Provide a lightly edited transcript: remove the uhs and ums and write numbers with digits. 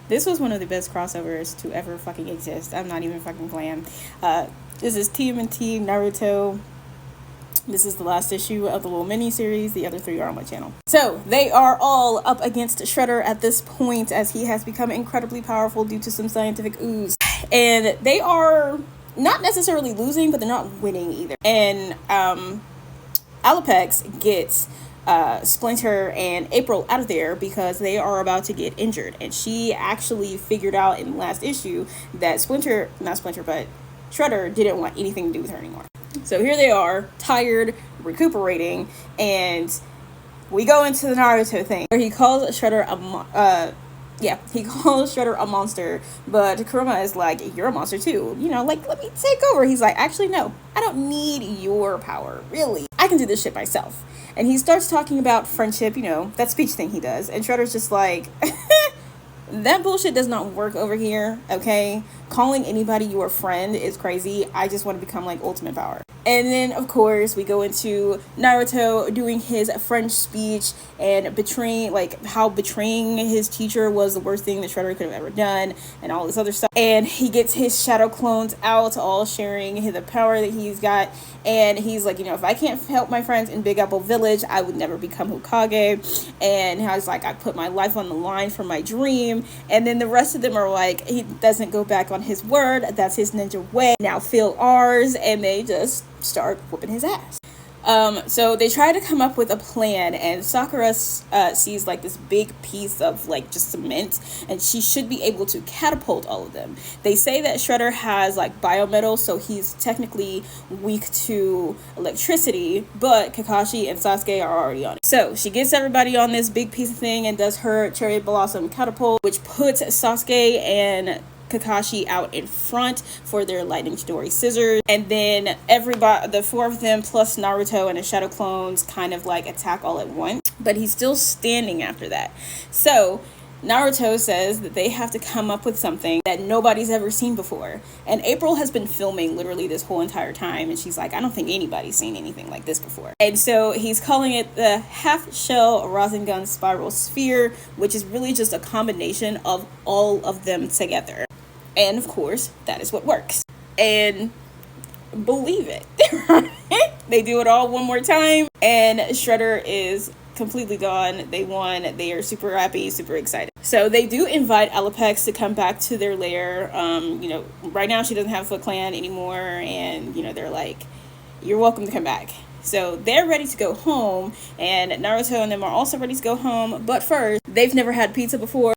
This was one of the best crossovers to ever fucking exist. I'm not even fucking playing. This is TMNT Naruto. This is the last issue of the little mini series. The other three are on my channel. So they are all up against Shredder at this point, as he has become incredibly powerful due to some scientific ooze. And they are not necessarily losing, but they're not winning either. And Alopex gets Splinter and April out of there because they are about to get injured. And she actually figured out in the last issue that Shredder didn't want anything to do with her anymore. So here they are, tired, recuperating, and we go into the Naruto thing where he calls Shredder a monster, but Kurama is like, you're a monster too, like, let me take over. He's like, actually no, I don't need your power, really, I can do this shit myself. And he starts talking about friendship, that speech thing he does, and Shredder's just like, that bullshit does not work over here, okay? Calling anybody your friend is crazy. I just want to become like ultimate power. And then, of course, we go into Naruto doing his French speech and how betraying his teacher was the worst thing that Shredder could have ever done and all this other stuff. And he gets his shadow clones out, all sharing the power that he's got. And he's like, if I can't help my friends in Big Apple Village, I would never become Hokage. And I was like, I put my life on the line for my dream. And then the rest of them are like, he doesn't go back on his word. That's his ninja way. Now feel ours. And they just start whooping his ass. So they try to come up with a plan, and Sakura sees like this big piece of like just cement, and she should be able to catapult all of them. They say that Shredder has like biometal, so he's technically weak to electricity, but Kakashi and Sasuke are already on it. So she gets everybody on this big piece of thing and does her cherry blossom catapult, which puts Sasuke and Kakashi out in front for their lightning Chidori scissors, and then everybody, the four of them plus Naruto and his shadow clones, kind of like attack all at once, but he's still standing after that. So Naruto says that they have to come up with something that nobody's ever seen before, and April has been filming literally this whole entire time, and she's like, I don't think anybody's seen anything like this before. And so he's calling it the half shell Rasengan spiral sphere, which is really just a combination of all of them together. And of course, that is what works. And believe it. They do it all one more time, and Shredder is completely gone. They won. They are super happy, super excited. So they do invite Alopex to come back to their lair. Right now she doesn't have Foot Clan anymore, and they're like, you're welcome to come back. So they're ready to go home, and Naruto and them are also ready to go home. But first, they've never had pizza before.